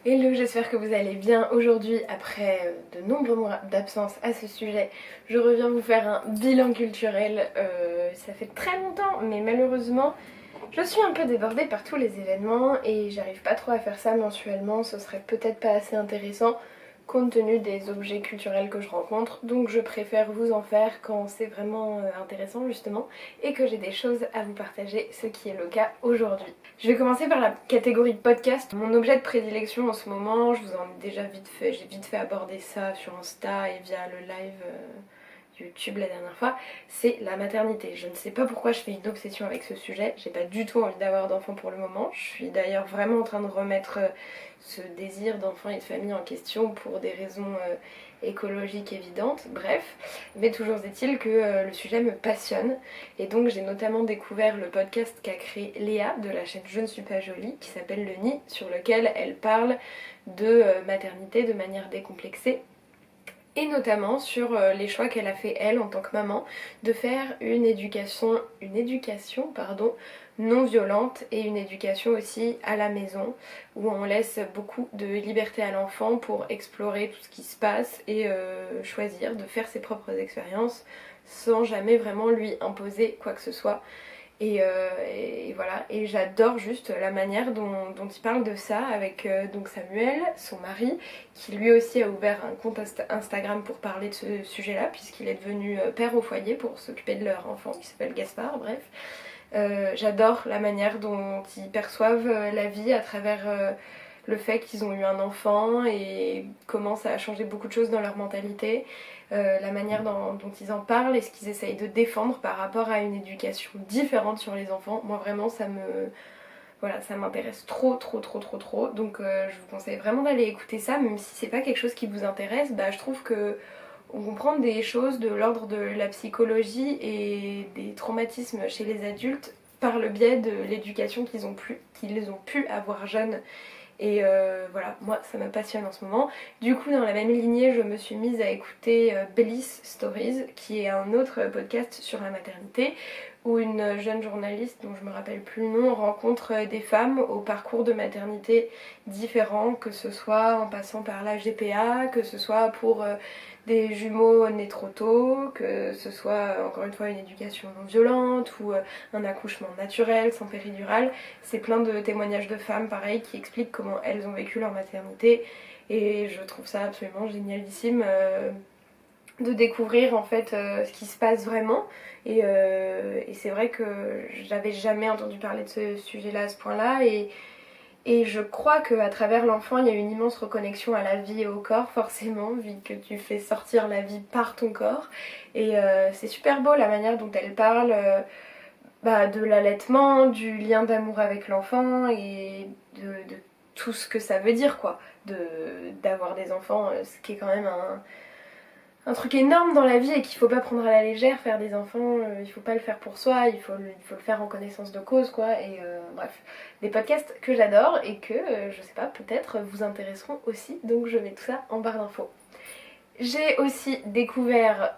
Hello, j'espère que vous allez bien. Aujourd'hui, après de nombreux mois d'absence à ce sujet, je reviens vous faire un bilan culturel. Ça fait très longtemps, mais malheureusement, je suis un peu débordée par tous les événements et j'arrive pas trop à faire ça mensuellement. Ce serait peut-être pas assez intéressant compte tenu des objets culturels que je rencontre, donc je préfère vous en faire quand c'est vraiment intéressant justement et que j'ai des choses à vous partager, ce qui est le cas aujourd'hui. Je vais commencer par la catégorie podcast. Mon objet de prédilection en ce moment, je vous en ai déjà j'ai vite fait aborder ça sur Insta et via le live YouTube la dernière fois, c'est la maternité. Je ne sais pas pourquoi je fais une obsession avec ce sujet, j'ai pas du tout envie d'avoir d'enfants pour le moment, je suis d'ailleurs vraiment en train de remettre ce désir d'enfant et de famille en question pour des raisons écologiques évidentes, bref, mais toujours est-il que le sujet me passionne et donc j'ai notamment découvert le podcast qu'a créé Léa de la chaîne Je ne suis pas jolie qui s'appelle Le Nid, sur lequel elle parle de maternité de manière décomplexée et notamment sur les choix qu'elle a fait elle en tant que maman de faire une éducation non violente et une éducation aussi à la maison où on laisse beaucoup de liberté à l'enfant pour explorer tout ce qui se passe et choisir de faire ses propres expériences sans jamais vraiment lui imposer quoi que ce soit. Et voilà, et j'adore juste la manière dont il parle de ça avec donc Samuel, son mari, qui lui aussi a ouvert un compte Instagram pour parler de ce sujet-là, puisqu'il est devenu père au foyer pour s'occuper de leur enfant, qui s'appelle Gaspard, bref. J'adore la manière dont ils perçoivent la vie à travers le fait qu'ils ont eu un enfant et comment ça a changé beaucoup de choses dans leur mentalité. La manière dont ils en parlent et ce qu'ils essayent de défendre par rapport à une éducation différente sur les enfants. Moi vraiment ça m'intéresse trop. Donc je vous conseille vraiment d'aller écouter ça, même si c'est pas quelque chose qui vous intéresse. Je trouve que on comprend des choses de l'ordre de la psychologie et des traumatismes chez les adultes par le biais de l'éducation qu'ils ont pu avoir jeunes. Et voilà, moi ça me passionne en ce moment. Du coup, dans la même lignée, je me suis mise à écouter Bliss Stories, qui est un autre podcast sur la maternité, où une jeune journaliste, dont je me rappelle plus le nom, rencontre des femmes au parcours de maternité différents, que ce soit en passant par la GPA, que ce soit pour des jumeaux nés trop tôt, que ce soit encore une fois une éducation non violente ou un accouchement naturel, sans péridurale. C'est plein de témoignages de femmes pareil qui expliquent comment elles ont vécu leur maternité et je trouve ça absolument génialissime de découvrir en fait ce qui se passe vraiment et c'est vrai que j'avais jamais entendu parler de ce sujet là à ce point là et je crois qu'à travers l'enfant, il y a une immense reconnexion à la vie et au corps, forcément, vu que tu fais sortir la vie par ton corps. Et c'est super beau la manière dont elle parle de l'allaitement, du lien d'amour avec l'enfant et de tout ce que ça veut dire, quoi. D'avoir des enfants, ce qui est quand même un truc énorme dans la vie et qu'il faut pas prendre à la légère. Faire des enfants, il faut pas le faire pour soi, il faut le faire en connaissance de cause, quoi. Et bref, des podcasts que j'adore et que, je sais pas, peut-être vous intéresseront aussi, donc je mets tout ça en barre d'infos. J'ai aussi découvert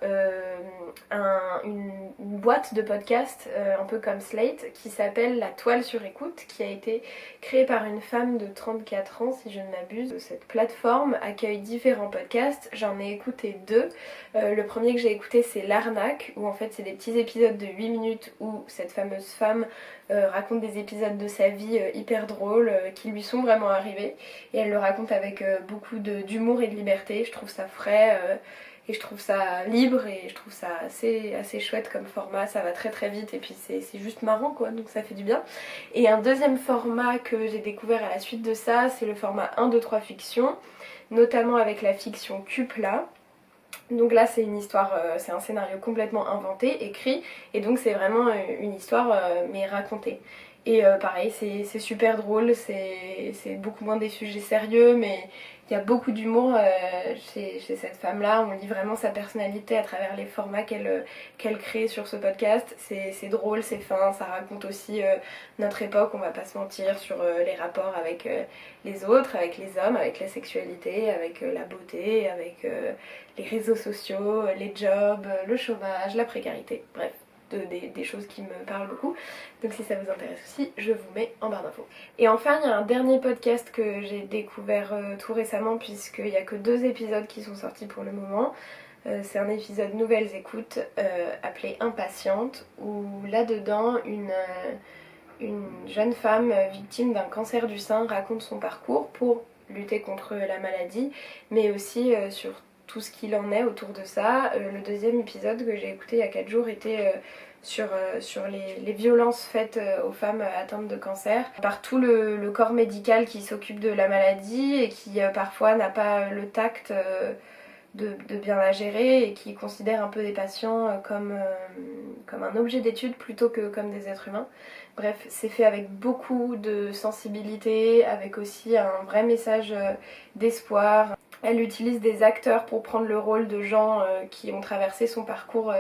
une boîte de podcasts un peu comme Slate qui s'appelle La Toile sur écoute, qui a été créée par une femme de 34 ans si je ne m'abuse. Cette plateforme accueille différents podcasts, j'en ai écouté deux. Le premier que j'ai écouté c'est L'Arnaque, où en fait c'est des petits épisodes de 8 minutes où cette fameuse femme raconte des épisodes de sa vie hyper drôles qui lui sont vraiment arrivés et elle le raconte avec beaucoup d'humour et de liberté. Je trouve ça frais et je trouve ça libre et je trouve ça assez chouette comme format. Ça va très très vite et puis c'est juste marrant, quoi, donc ça fait du bien. Et un deuxième format que j'ai découvert à la suite de ça, c'est le format 1, 2, 3 fiction, notamment avec la fiction Cupla. Donc là c'est une histoire, c'est un scénario complètement inventé, écrit, et donc c'est vraiment une histoire mais racontée. Et pareil, c'est super drôle, c'est beaucoup moins des sujets sérieux, mais il y a beaucoup d'humour chez cette femme-là. On lit vraiment sa personnalité à travers les formats qu'elle crée sur ce podcast. C'est drôle, c'est fin, ça raconte aussi notre époque, on va pas se mentir, sur les rapports avec les autres, avec les hommes, avec la sexualité, avec la beauté, avec les réseaux sociaux, les jobs, le chômage, la précarité, bref. des choses qui me parlent beaucoup. Donc si ça vous intéresse aussi, je vous mets en barre d'infos. Et enfin, il y a un dernier podcast que j'ai découvert tout récemment, puisqu'il n'y a que 2 épisodes qui sont sortis pour le moment. C'est un épisode Nouvelles Écoutes appelé Impatiente, où là-dedans, une jeune femme victime d'un cancer du sein raconte son parcours pour lutter contre la maladie, mais aussi sur tout ce qu'il en est autour de ça. Le deuxième épisode que j'ai écouté il y a 4 jours était sur les violences faites aux femmes atteintes de cancer par tout le corps médical qui s'occupe de la maladie et qui parfois n'a pas le tact de bien la gérer et qui considère un peu des patients comme un objet d'étude plutôt que comme des êtres humains. Bref, c'est fait avec beaucoup de sensibilité, avec aussi un vrai message d'espoir. Elle utilise des acteurs pour prendre le rôle de gens qui ont traversé son parcours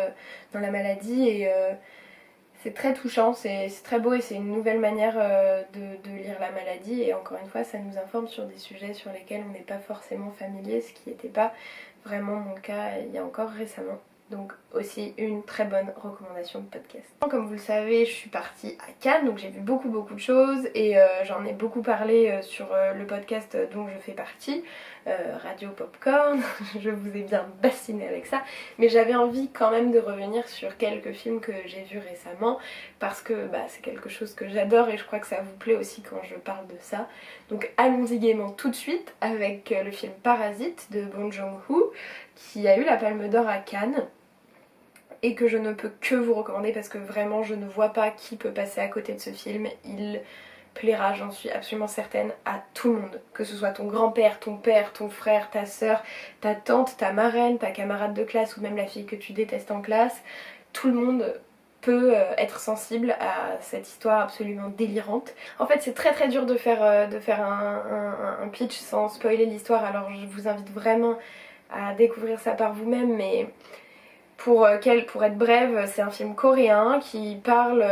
dans la maladie et c'est très touchant, c'est très beau et c'est une nouvelle manière de lire la maladie et encore une fois ça nous informe sur des sujets sur lesquels on n'est pas forcément familier, ce qui n'était pas vraiment mon cas il y a encore récemment. Donc aussi une très bonne recommandation de podcast. Comme vous le savez, je suis partie à Cannes, donc j'ai vu beaucoup de choses et j'en ai beaucoup parlé sur le podcast dont je fais partie, Radio Popcorn. Je vous ai bien bassiné avec ça, mais j'avais envie quand même de revenir sur quelques films que j'ai vus récemment parce que c'est quelque chose que j'adore et je crois que ça vous plaît aussi quand je parle de ça. Donc allons-y gaiement tout de suite avec le film Parasite de Bong Joon-ho qui a eu la Palme d'Or à Cannes et que je ne peux que vous recommander parce que vraiment je ne vois pas qui peut passer à côté de ce film. Il plaira, j'en suis absolument certaine, à tout le monde. Que ce soit ton grand-père, ton père, ton frère, ta soeur, ta tante, ta marraine, ta camarade de classe ou même la fille que tu détestes en classe. Tout le monde peut être sensible à cette histoire absolument délirante. En fait c'est très dur de faire un pitch sans spoiler l'histoire, alors je vous invite vraiment à découvrir ça par vous-même, mais pour être brève, c'est un film coréen qui parle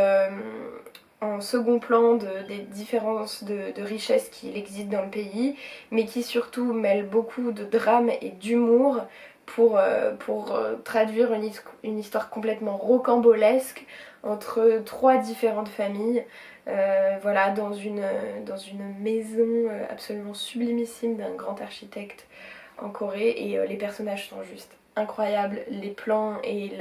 en second plan des différences de richesse qu'il existe dans le pays, mais qui surtout mêle beaucoup de drame et d'humour pour traduire une histoire complètement rocambolesque entre 3 différentes familles. Voilà, dans une maison absolument sublimissime d'un grand architecte en Corée et les personnages sont juste incroyables, les plans et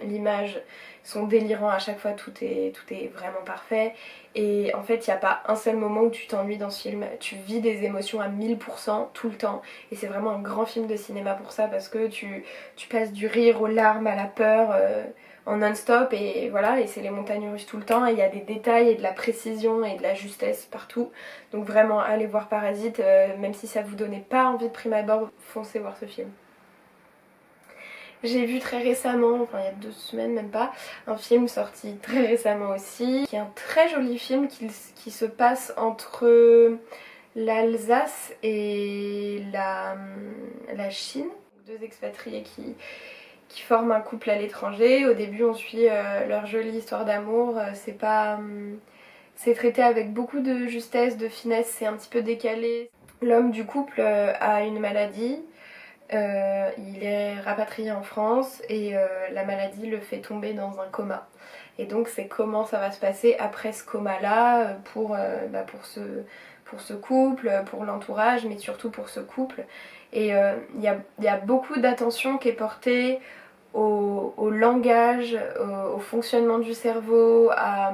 l'image sont délirants à chaque fois, tout est vraiment parfait et en fait il n'y a pas un seul moment où tu t'ennuies dans ce film, tu vis des émotions à 1000% tout le temps et c'est vraiment un grand film de cinéma pour ça parce que tu passes du rire aux larmes à la peur en non-stop et voilà, et c'est les montagnes russes tout le temps et il y a des détails et de la précision et de la justesse partout, donc vraiment allez voir Parasite, même si ça vous donnait pas envie de prime abord, foncez voir ce film. J'ai vu très récemment, enfin il y a 2 semaines même pas, un film sorti très récemment aussi, qui est un très joli film qui se passe entre l'Alsace et la Chine. 2 expatriés qui forment un couple à l'étranger. Au début on suit leur jolie histoire d'amour, c'est traité avec beaucoup de justesse, de finesse, c'est un petit peu décalé. L'homme du couple a une maladie. Il est rapatrié en France et la maladie le fait tomber dans un coma. Et donc c'est comment ça va se passer après ce coma-là pour ce couple, pour l'entourage, mais surtout pour ce couple. Et il y a beaucoup d'attention qui est portée au langage, au fonctionnement du cerveau, à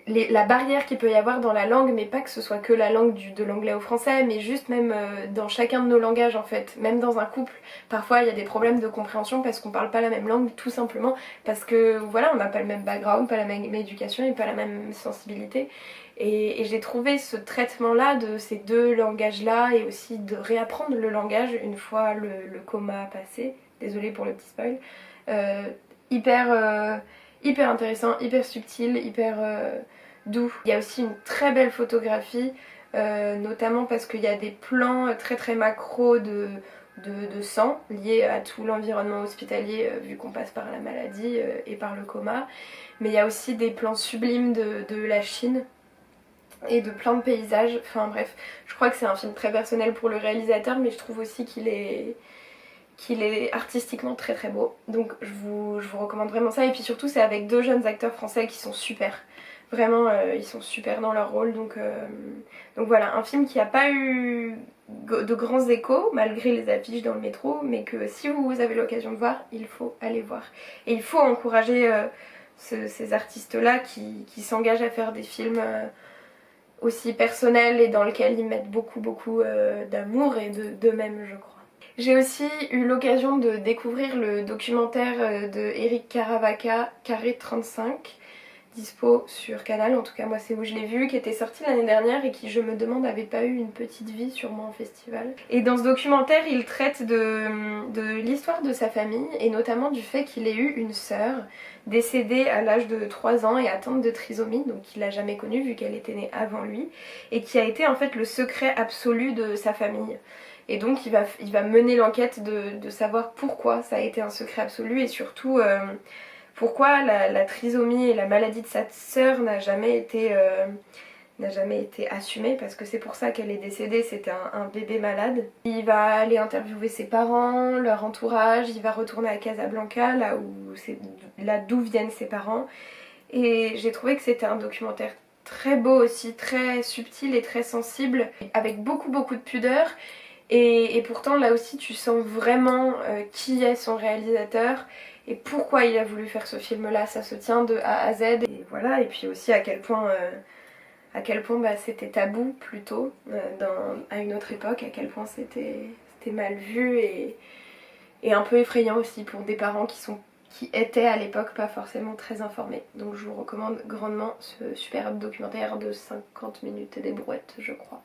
la barrière qu'il peut y avoir dans la langue, mais pas que ce soit que la langue de l'anglais au français, mais juste même dans chacun de nos langages en fait, même dans un couple. Parfois il y a des problèmes de compréhension parce qu'on parle pas la même langue, tout simplement parce que voilà, on n'a pas le même background, pas la même éducation et pas la même sensibilité. Et j'ai trouvé ce traitement-là de ces 2 langages-là et aussi de réapprendre le langage une fois le coma passé, désolée pour le petit spoil, hyper intéressant, hyper subtil, hyper doux. Il y a aussi une très belle photographie, notamment parce qu'il y a des plans très macro de sang liés à tout l'environnement hospitalier vu qu'on passe par la maladie et par le coma. Mais il y a aussi des plans sublimes de la Chine et de plein de paysages. Enfin bref, je crois que c'est un film très personnel pour le réalisateur, mais je trouve aussi qu'il est qu'il est artistiquement très très beau. Donc je vous recommande vraiment ça. Et puis surtout c'est avec 2 jeunes acteurs français qui sont super. Vraiment ils sont super dans leur rôle. Donc voilà, un film qui n'a pas eu de grands échos malgré les affiches dans le métro, mais que si vous avez l'occasion de voir, il faut aller voir. Et il faut encourager ces artistes-là qui s'engagent à faire des films aussi personnels et dans lesquels ils mettent beaucoup d'amour et d'eux-mêmes, je crois. J'ai aussi eu l'occasion de découvrir le documentaire de Eric Caravaca, Carré 35, dispo sur Canal, en tout cas moi c'est où je l'ai vu, qui était sorti l'année dernière et qui, je me demande, avait pas eu une petite vie sûrement en festival. Et dans ce documentaire il traite de l'histoire de sa famille et notamment du fait qu'il ait eu une sœur décédée à l'âge de 3 ans et atteinte de trisomie, donc il l'a jamais connue vu qu'elle était née avant lui, et qui a été en fait le secret absolu de sa famille. Et donc il va mener l'enquête de savoir pourquoi ça a été un secret absolu et surtout pourquoi la trisomie et la maladie de sa sœur n'a jamais été assumée, parce que c'est pour ça qu'elle est décédée, c'était un bébé malade. Il va aller interviewer ses parents, leur entourage, il va retourner à Casablanca, là d'où viennent ses parents. Et j'ai trouvé que c'était un documentaire très beau aussi, très subtil et très sensible, avec beaucoup de pudeur. Et pourtant là aussi tu sens vraiment qui est son réalisateur et pourquoi il a voulu faire ce film là, ça se tient de A à Z. Et voilà, et puis aussi à quel point c'était tabou plutôt à une autre époque, à quel point c'était mal vu et un peu effrayant aussi pour des parents qui étaient à l'époque pas forcément très informés. Donc je vous recommande grandement ce superbe documentaire de 50 minutes et des brouettes, je crois.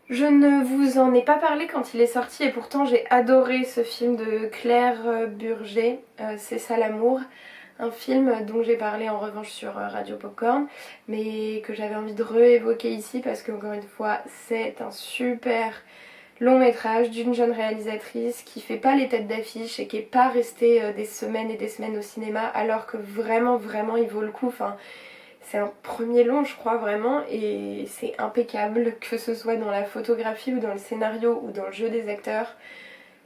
Je ne vous en ai pas parlé quand il est sorti et pourtant j'ai adoré ce film de Claire Burger, C'est ça l'amour. Un film dont j'ai parlé en revanche sur Radio Popcorn, mais que j'avais envie de réévoquer ici parce que, encore une fois, c'est un super long métrage d'une jeune réalisatrice qui fait pas les têtes d'affiche et qui est pas restée des semaines et des semaines au cinéma, alors que vraiment il vaut le coup. Enfin, c'est un premier long, je crois, vraiment, et c'est impeccable, que ce soit dans la photographie ou dans le scénario ou dans le jeu des acteurs.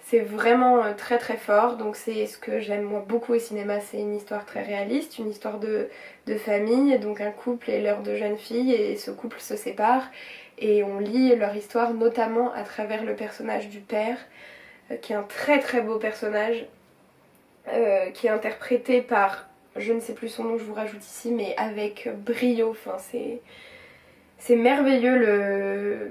C'est vraiment très fort, donc c'est ce que j'aime moi beaucoup au cinéma, c'est une histoire très réaliste, une histoire de famille, donc un couple et leurs 2 jeunes filles, et ce couple se sépare, et on lit leur histoire notamment à travers le personnage du père, qui est un très beau personnage, qui est interprété par, je ne sais plus son nom, je vous rajoute ici, mais avec brio, enfin c'est merveilleux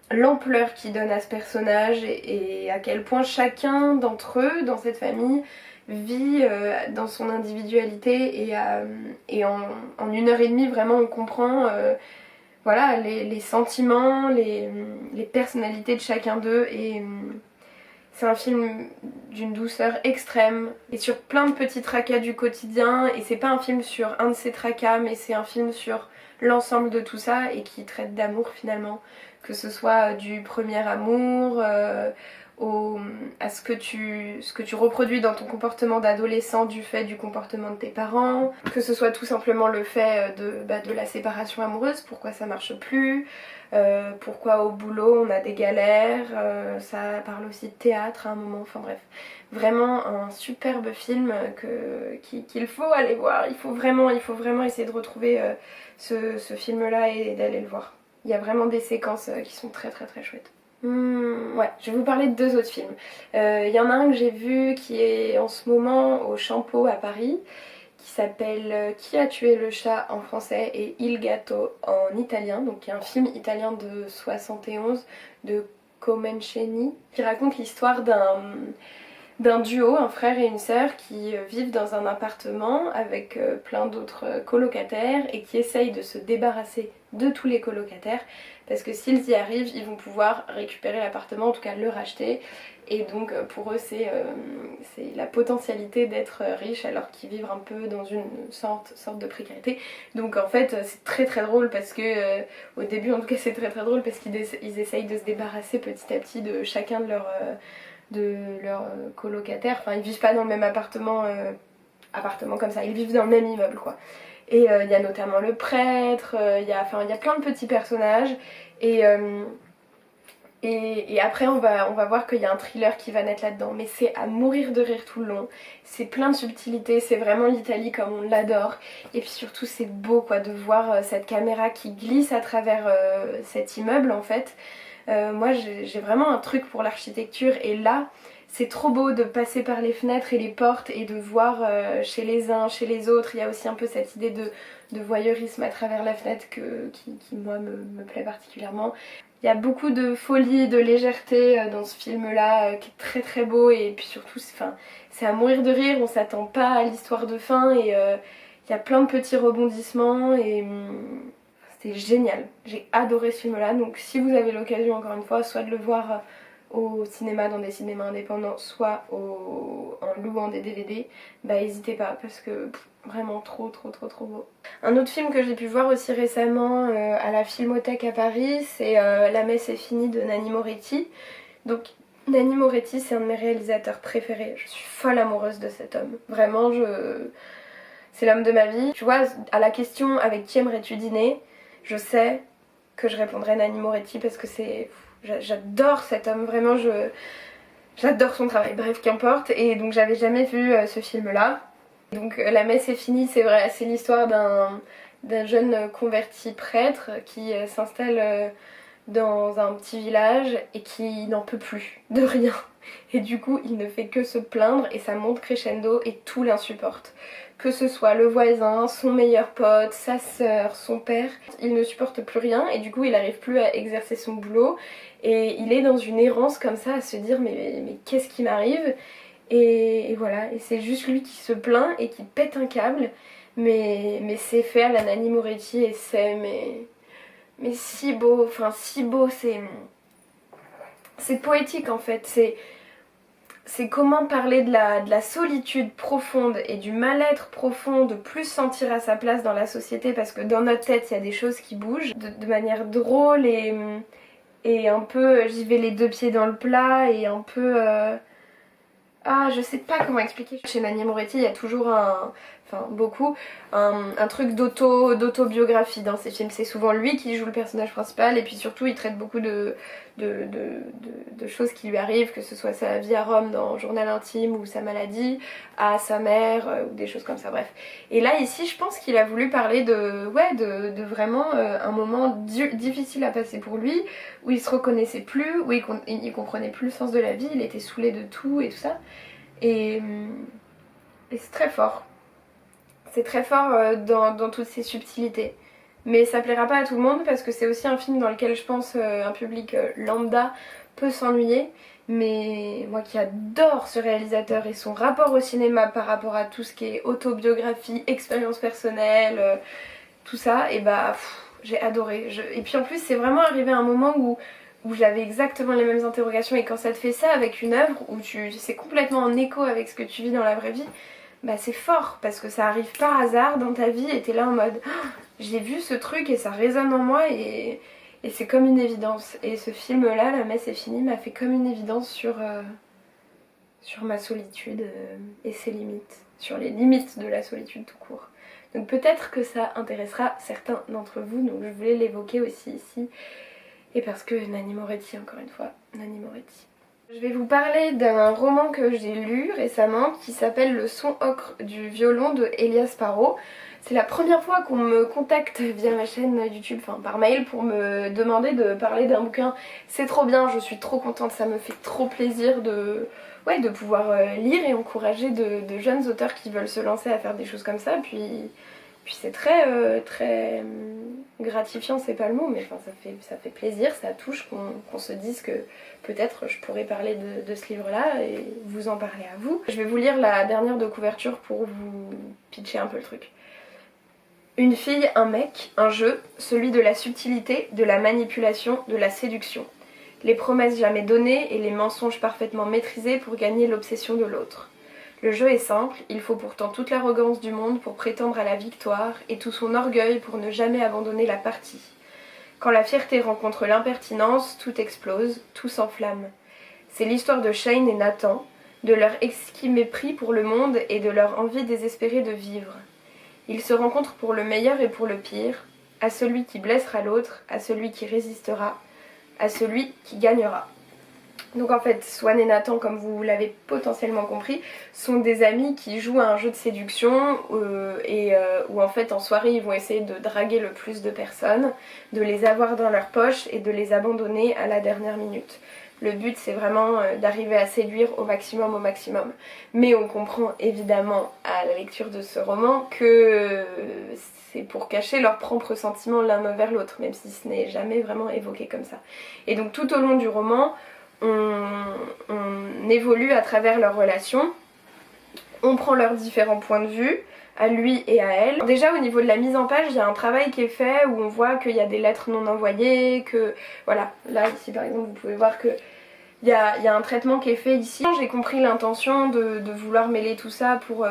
l'ampleur qu'il donne à ce personnage et à quel point chacun d'entre eux dans cette famille vit dans son individualité et en 1h30 vraiment on comprend voilà, les sentiments, les personnalités de chacun d'eux et c'est un film d'une douceur extrême et sur plein de petits tracas du quotidien, et c'est pas un film sur un de ces tracas mais c'est un film sur l'ensemble de tout ça et qui traite d'amour finalement, que ce soit du premier amour à ce que tu reproduis dans ton comportement d'adolescent du fait du comportement de tes parents, que ce soit tout simplement le fait de la séparation amoureuse, pourquoi ça marche plus, pourquoi au boulot on a des galères, ça parle aussi de théâtre à un moment, enfin bref. Vraiment un superbe film qu'il faut aller voir, il faut vraiment essayer de retrouver ce film là et d'aller le voir. Il y a vraiment des séquences qui sont très chouettes. Ouais, je vais vous parler de 2 autres films. Il y en a un que j'ai vu qui est en ce moment au Champeau à Paris, qui s'appelle Qui a tué le chat en français et Il Gatto en italien, donc qui est un film italien de 71 de Comencini, qui raconte l'histoire d'un duo, un frère et une sœur qui vivent dans un appartement avec plein d'autres colocataires et qui essayent de se débarrasser de tous les colocataires parce que s'ils y arrivent, ils vont pouvoir récupérer l'appartement, en tout cas le racheter. Et donc pour eux c'est la potentialité d'être riche alors qu'ils vivent un peu dans une sorte de précarité. Donc en fait c'est très drôle parce que au début en tout cas c'est très drôle parce qu'ils essayent de se débarrasser petit à petit de chacun de leurs colocataires. Enfin ils vivent pas dans le même appartement comme ça, ils vivent dans le même immeuble quoi. Et il y a notamment le prêtre, il y a plein de petits personnages et Et après on va voir qu'il y a un thriller qui va naître là-dedans, mais c'est à mourir de rire tout le long, c'est plein de subtilités, c'est vraiment l'Italie comme on l'adore, et puis surtout c'est beau quoi de voir cette caméra qui glisse à travers cet immeuble en fait. Moi j'ai vraiment un truc pour l'architecture et là c'est trop beau de passer par les fenêtres et les portes et de voir chez les uns, chez les autres. Il y a aussi un peu cette idée de voyeurisme à travers la fenêtre qui moi me plaît particulièrement. Il y a beaucoup de folie, de légèreté dans ce film là qui est très très beau et puis surtout c'est à mourir de rire, on s'attend pas à l'histoire de fin et il y a plein de petits rebondissements et c'était génial. J'ai adoré ce film là, donc si vous avez l'occasion encore une fois soit de le voir au cinéma dans des cinémas indépendants, soit en louant des DVD, bah n'hésitez pas parce que vraiment trop beau. Un autre film que j'ai pu voir aussi récemment à la Filmothèque à Paris, c'est La messe est finie de Nanni Moretti. Donc Nanni Moretti c'est un de mes réalisateurs préférés, je suis folle amoureuse de cet homme. Vraiment c'est l'homme de ma vie. Tu vois, à la question avec qui aimerais-tu dîner, je sais que je répondrai Nanni Moretti parce que j'adore cet homme, vraiment j'adore son travail, bref qu'importe. Et donc j'avais jamais vu ce film là. Donc La messe est finie, c'est vrai, c'est l'histoire d'un jeune converti prêtre qui s'installe dans un petit village et qui n'en peut plus de rien. Et du coup il ne fait que se plaindre et ça monte crescendo et tout l'insupporte. Que ce soit le voisin, son meilleur pote, sa sœur, son père, il ne supporte plus rien et du coup il n'arrive plus à exercer son boulot et il est dans une errance comme ça à se dire mais qu'est-ce qui m'arrive et voilà, et c'est juste lui qui se plaint et qui pète un câble mais c'est fait à la Nanni Moretti et c'est mais si beau, enfin si beau, c'est poétique en fait, c'est comment parler de la solitude profonde et du mal-être profond, de plus se sentir à sa place dans la société parce que dans notre tête il y a des choses qui bougent de manière drôle et un peu j'y vais les deux pieds dans le plat et un peu ah je sais pas comment expliquer. Chez Nanni Moretti il y a toujours beaucoup un truc d'autobiographie dans ses films. C'est souvent lui qui joue le personnage principal et puis surtout il traite beaucoup de choses qui lui arrivent, que ce soit sa vie à Rome dans Journal intime ou sa maladie, à sa mère ou des choses comme ça, bref. Et là ici je pense qu'il a voulu parler de vraiment un moment difficile à passer pour lui, où il se reconnaissait plus, où il comprenait plus le sens de la vie, il était saoulé de tout et tout ça. Et c'est très fort. C'est très fort dans toutes ces subtilités. Mais ça plaira pas à tout le monde parce que c'est aussi un film dans lequel je pense un public lambda peut s'ennuyer. Mais moi qui adore ce réalisateur et son rapport au cinéma par rapport à tout ce qui est autobiographie, expérience personnelle, tout ça, et bah j'ai adoré. Et puis en plus c'est vraiment arrivé à un moment où j'avais exactement les mêmes interrogations et quand ça te fait ça avec une œuvre où c'est complètement en écho avec ce que tu vis dans la vraie vie, bah c'est fort parce que ça arrive par hasard dans ta vie et t'es là en mode oh, j'ai vu ce truc et ça résonne en moi et c'est comme une évidence. Et ce film là, La messe est finie, m'a fait comme une évidence sur ma solitude et ses limites, sur les limites de la solitude tout court. Donc peut-être que ça intéressera certains d'entre vous, donc je voulais l'évoquer aussi ici. Et parce que Nanni Moretti, encore une fois, Nanni Moretti. Je vais vous parler d'un roman que j'ai lu récemment qui s'appelle Le son ocre du violon de Elias Parot. C'est la première fois qu'on me contacte via ma chaîne YouTube, enfin par mail, pour me demander de parler d'un bouquin. C'est trop bien, je suis trop contente, ça me fait trop plaisir de pouvoir lire et encourager de jeunes auteurs qui veulent se lancer à faire des choses comme ça. Puis c'est très gratifiant, c'est pas le mot, mais enfin, ça fait plaisir, ça touche qu'on se dise que peut-être je pourrais parler de ce livre-là et vous en parler à vous. Je vais vous lire la dernière de couverture pour vous pitcher un peu le truc. Une fille, un mec, un jeu, celui de la subtilité, de la manipulation, de la séduction. Les promesses jamais données et les mensonges parfaitement maîtrisés pour gagner l'obsession de l'autre. Le jeu est simple, il faut pourtant toute l'arrogance du monde pour prétendre à la victoire et tout son orgueil pour ne jamais abandonner la partie. Quand la fierté rencontre l'impertinence, tout explose, tout s'enflamme. C'est l'histoire de Shane et Nathan, de leur exquis mépris pour le monde et de leur envie désespérée de vivre. Ils se rencontrent pour le meilleur et pour le pire, à celui qui blessera l'autre, à celui qui résistera, à celui qui gagnera. Donc en fait, Swan et Nathan, comme vous l'avez potentiellement compris, sont des amis qui jouent à un jeu de séduction où en fait en soirée ils vont essayer de draguer le plus de personnes, de les avoir dans leur poche et de les abandonner à la dernière minute. Le but c'est vraiment d'arriver à séduire au maximum. Mais on comprend évidemment à la lecture de ce roman que c'est pour cacher leurs propres sentiments l'un envers l'autre, même si ce n'est jamais vraiment évoqué comme ça. Et donc tout au long du roman, on évolue à travers leurs relations, on prend leurs différents points de vue, à lui et à elle. Déjà au niveau de la mise en page, il y a un travail qui est fait où on voit qu'il y a des lettres non envoyées, que voilà, là ici par exemple vous pouvez voir que il y a un traitement qui est fait ici. J'ai compris l'intention de vouloir mêler tout ça pour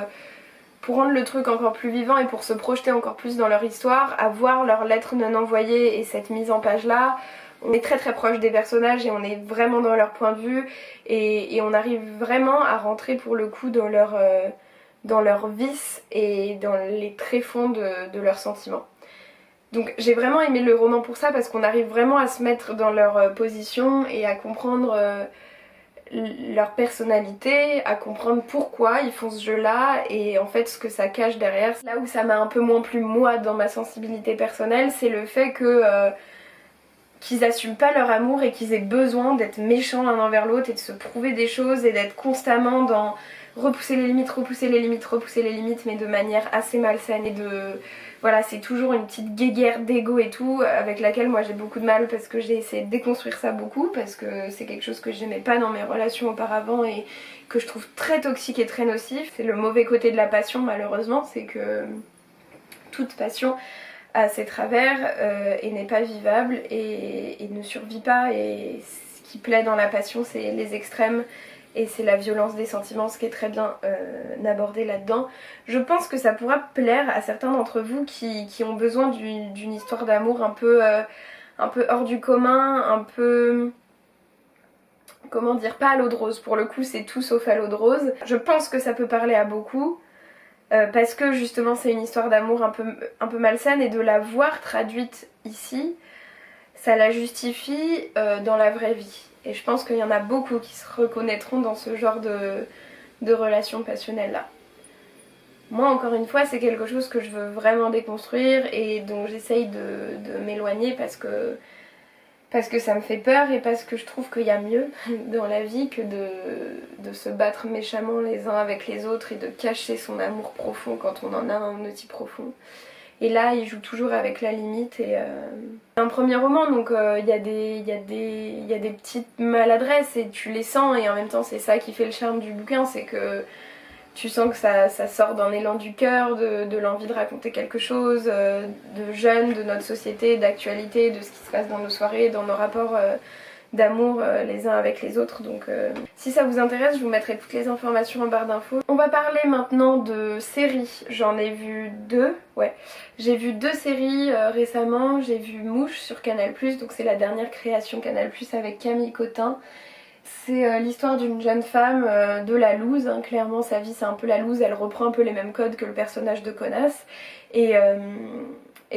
rendre le truc encore plus vivant et pour se projeter encore plus dans leur histoire, à voir leurs lettres non envoyées et cette mise en page là. On est très proche des personnages et on est vraiment dans leur point de vue et on arrive vraiment à rentrer pour le coup dans leur vice et dans les tréfonds de leurs sentiments. Donc j'ai vraiment aimé le roman pour ça parce qu'on arrive vraiment à se mettre dans leur position et à comprendre leur personnalité, à comprendre pourquoi ils font ce jeu-là et en fait ce que ça cache derrière. Là où ça m'a un peu moins plu moi dans ma sensibilité personnelle, c'est le fait que qu'ils assument pas leur amour et qu'ils aient besoin d'être méchants l'un envers l'autre et de se prouver des choses et d'être constamment dans repousser les limites, mais de manière assez malsaine et voilà, c'est toujours une petite guéguerre d'ego et tout avec laquelle moi j'ai beaucoup de mal parce que j'ai essayé de déconstruire ça beaucoup parce que c'est quelque chose que j'aimais pas dans mes relations auparavant et que je trouve très toxique et très nocif. C'est le mauvais côté de la passion malheureusement, c'est que toute passion a ses travers et n'est pas vivable et ne survit pas, et ce qui plaît dans la passion c'est les extrêmes et c'est la violence des sentiments, ce qui est très bien abordé là-dedans. Je pense que ça pourra plaire à certains d'entre vous qui ont besoin d'une histoire d'amour un peu hors du commun, un peu... comment dire, pas à l'eau de rose, pour le coup c'est tout sauf à l'eau de rose. Je pense que ça peut parler à beaucoup, parce que justement c'est une histoire d'amour un peu malsaine et de la voir traduite ici, ça la justifie dans la vraie vie. Et je pense qu'il y en a beaucoup qui se reconnaîtront dans ce genre de relations passionnelles là. Moi encore une fois c'est quelque chose que je veux vraiment déconstruire et dont j'essaye de m'éloigner parce que ça me fait peur et parce que je trouve qu'il y a mieux dans la vie que de se battre méchamment les uns avec les autres et de cacher son amour profond quand on en a un aussi profond. Et là il joue toujours avec la limite et un premier roman donc il y a des petites maladresses et tu les sens et en même temps c'est ça qui fait le charme du bouquin, c'est que tu sens que ça sort d'un élan du cœur, de l'envie de raconter quelque chose, de jeunes, de notre société, d'actualité, de ce qui se passe dans nos soirées, dans nos rapports d'amour les uns avec les autres. Donc si ça vous intéresse, je vous mettrai toutes les informations en barre d'infos. On va parler maintenant de séries. J'en ai vu deux, ouais. J'ai vu deux séries récemment. J'ai vu Mouche sur Canal+, donc c'est la dernière création Canal+, avec Camille Cotin. C'est l'histoire d'une jeune femme de la loose, hein. Clairement sa vie c'est un peu la loose, elle reprend un peu les mêmes codes que le personnage de Connasse et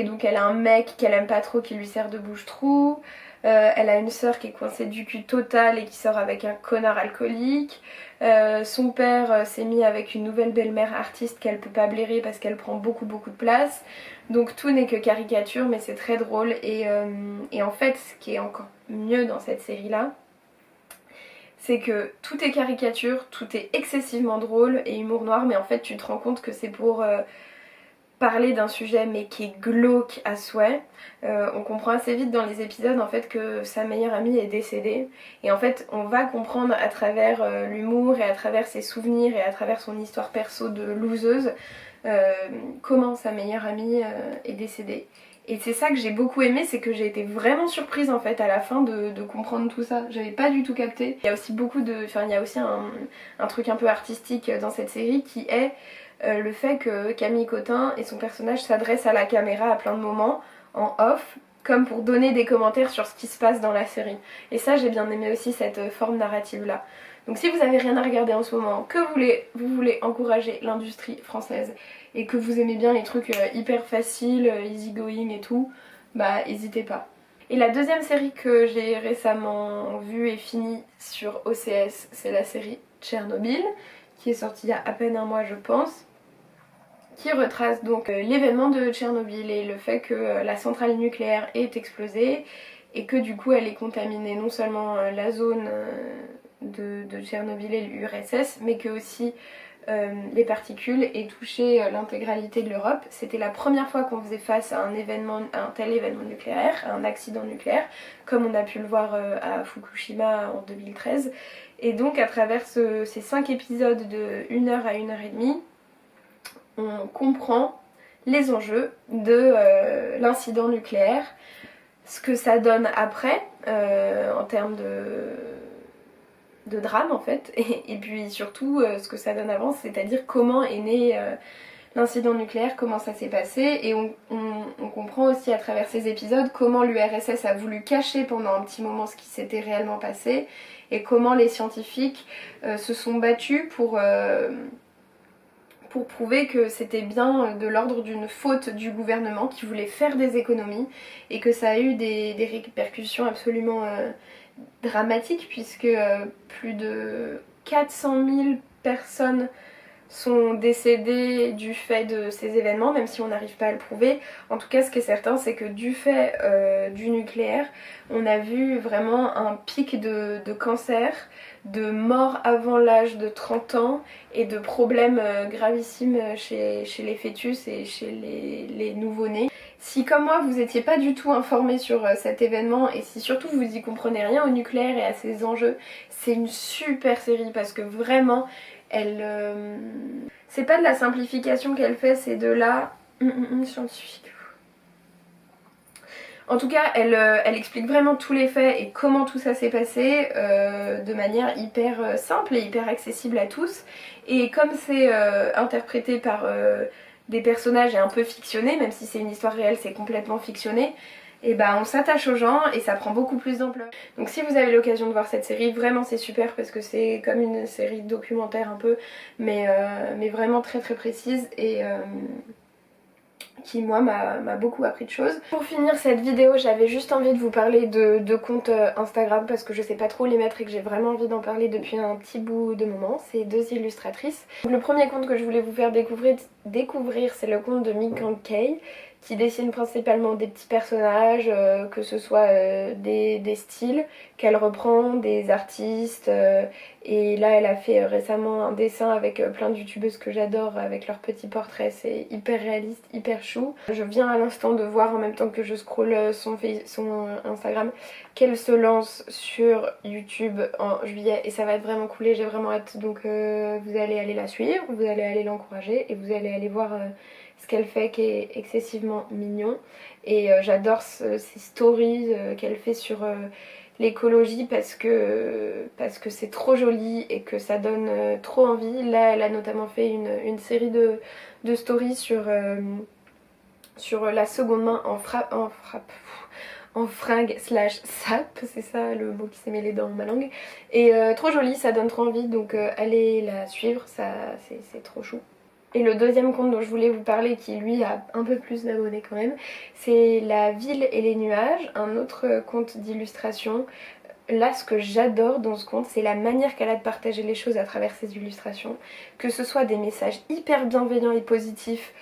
donc elle a un mec qu'elle aime pas trop qui lui sert de bouche-trou, elle a une sœur qui est coincée du cul total et qui sort avec un connard alcoolique, son père s'est mis avec une nouvelle belle-mère artiste qu'elle peut pas blairer parce qu'elle prend beaucoup de place, donc tout n'est que caricature mais c'est très drôle et en fait ce qui est encore mieux dans cette série là, c'est que tout est caricature, tout est excessivement drôle et humour noir, mais en fait tu te rends compte que c'est pour parler d'un sujet mais qui est glauque à souhait. On comprend assez vite dans les épisodes en fait que sa meilleure amie est décédée et en fait on va comprendre à travers l'humour et à travers ses souvenirs et à travers son histoire perso de loseuse comment sa meilleure amie est décédée. Et c'est ça que j'ai beaucoup aimé, c'est que j'ai été vraiment surprise en fait à la fin de comprendre tout ça. J'avais pas du tout capté. Il y a aussi il y a aussi un truc un peu artistique dans cette série qui est le fait que Camille Cotin et son personnage s'adressent à la caméra à plein de moments en off, comme pour donner des commentaires sur ce qui se passe dans la série. Et ça j'ai bien aimé aussi cette forme narrative là. Donc si vous avez rien à regarder en ce moment, que vous voulez encourager l'industrie française et que vous aimez bien les trucs hyper faciles, easy going et tout, bah n'hésitez pas. Et la deuxième série que j'ai récemment vue et finie sur OCS, c'est la série Tchernobyl, qui est sortie il y a à peine un mois je pense, qui retrace donc l'événement de Tchernobyl et le fait que la centrale nucléaire est explosée et que du coup elle est contaminée non seulement la zone de Tchernobyl et l'URSS, mais que aussi les particules aient touché l'intégralité de l'Europe. C'était la première fois qu'on faisait face à un tel événement nucléaire, à un accident nucléaire, comme on a pu le voir à Fukushima en 2013. Et donc à travers ces 5 épisodes de 1 heure à 1 heure et demie, on comprend les enjeux de l'incident nucléaire, ce que ça donne après en termes de drame en fait, et puis surtout ce que ça donne avant, c'est-à-dire comment est né l'incident nucléaire, comment ça s'est passé, et on comprend aussi à travers ces épisodes comment l'URSS a voulu cacher pendant un petit moment ce qui s'était réellement passé, et comment les scientifiques se sont battus pour prouver que c'était bien de l'ordre d'une faute du gouvernement qui voulait faire des économies et que ça a eu des répercussions absolument dramatiques puisque plus de 400 000 personnes sont décédées du fait de ces événements, même si on n'arrive pas à le prouver. En tout cas, ce qui est certain, c'est que du fait du nucléaire, on a vu vraiment un pic de cancer, de morts avant l'âge de 30 ans et de problèmes gravissimes chez les fœtus et chez les nouveau-nés. Si comme moi vous n'étiez pas du tout informé sur cet événement et si surtout vous y comprenez rien au nucléaire et à ses enjeux, c'est une super série parce que vraiment elle... c'est pas de la simplification qu'elle fait, c'est de la scientifique. En tout cas, elle explique vraiment tous les faits et comment tout ça s'est passé de manière hyper simple et hyper accessible à tous. Et comme c'est interprété par des personnages et un peu fictionnés, même si c'est une histoire réelle, c'est complètement fictionné, et ben on s'attache aux gens et ça prend beaucoup plus d'ampleur. Donc si vous avez l'occasion de voir cette série, vraiment c'est super parce que c'est comme une série documentaire un peu, mais vraiment très très précise et qui moi m'a beaucoup appris de choses. Pour finir cette vidéo, j'avais juste envie de vous parler de comptes Instagram parce que je sais pas trop les mettre et que j'ai vraiment envie d'en parler depuis un petit bout de moment. C'est 2 illustratrices. Donc, le premier compte que je voulais vous faire découvrir c'est le compte de Ming Kay qui dessine principalement des petits personnages, que ce soit des styles qu'elle reprend, des artistes, et là elle a fait récemment un dessin avec plein de youtubeuses que j'adore avec leurs petits portraits, c'est hyper réaliste, hyper chou. Je viens à l'instant de voir en même temps que je scrolle son Instagram qu'elle se lance sur YouTube en juillet et ça va être vraiment cool et j'ai vraiment hâte, donc vous allez aller la suivre, vous allez aller l'encourager et vous allez aller voir ce qu'elle fait qui est excessivement mignon et j'adore ces stories qu'elle fait sur l'écologie parce que c'est trop joli et que ça donne trop envie. Là elle a notamment fait une série de stories sur la seconde main en fringue slash sap, c'est ça le mot qui s'est mêlé dans ma langue. Et trop joli, ça donne trop envie, donc allez la suivre, ça c'est trop chou. Et le deuxième compte dont je voulais vous parler, qui lui a un peu plus d'abonnés quand même, c'est La Ville et les Nuages, un autre compte d'illustration. Là, ce que j'adore dans ce compte, c'est la manière qu'elle a de partager les choses à travers ses illustrations. Que ce soit des messages hyper bienveillants et positifs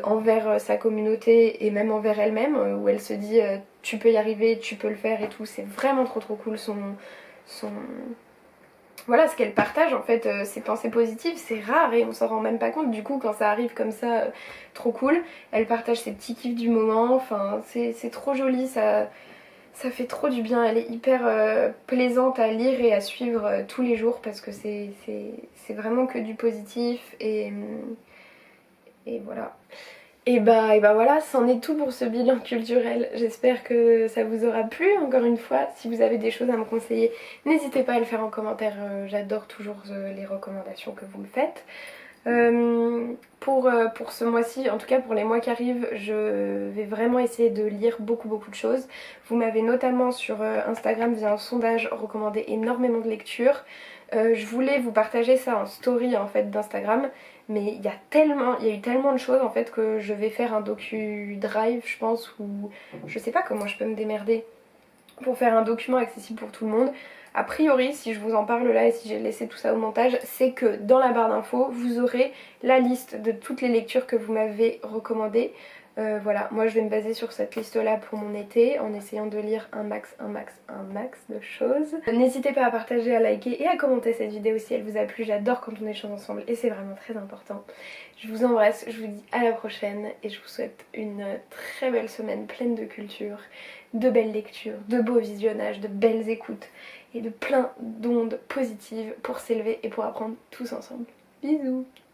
envers sa communauté et même envers elle-même, où elle se dit tu peux y arriver, tu peux le faire et tout. C'est vraiment trop cool voilà, ce qu'elle partage en fait, ses pensées positives, c'est rare et on s'en rend même pas compte. Du coup, quand ça arrive comme ça, trop cool. Elle partage ses petits kiffs du moment, enfin c'est trop joli, ça fait trop du bien. Elle est hyper plaisante à lire et à suivre tous les jours parce que c'est vraiment que du positif et voilà. Et bah voilà, c'en est tout pour ce bilan culturel. J'espère que ça vous aura plu. Encore une fois, si vous avez des choses à me conseiller, n'hésitez pas à le faire en commentaire. J'adore toujours les recommandations que vous me faites. Pour ce mois-ci, en tout cas pour les mois qui arrivent, je vais vraiment essayer de lire beaucoup de choses. Vous m'avez notamment sur Instagram via un sondage recommandé énormément de lectures. Je voulais vous partager ça en story en fait d'Instagram, mais il y a eu tellement de choses en fait que je vais faire un docu-drive je pense, ou je sais pas comment je peux me démerder pour faire un document accessible pour tout le monde. A priori, si je vous en parle là et si j'ai laissé tout ça au montage, c'est que dans la barre d'infos, vous aurez la liste de toutes les lectures que vous m'avez recommandées. Voilà, moi je vais me baser sur cette liste là pour mon été en essayant de lire un max de choses. N'hésitez pas à partager, à liker et à commenter cette vidéo si elle vous a plu, j'adore quand on échange ensemble et c'est vraiment très important. Je vous embrasse, je vous dis à la prochaine et je vous souhaite une très belle semaine pleine de culture, de belles lectures, de beaux visionnages, de belles écoutes et de plein d'ondes positives pour s'élever et pour apprendre tous ensemble. Bisous!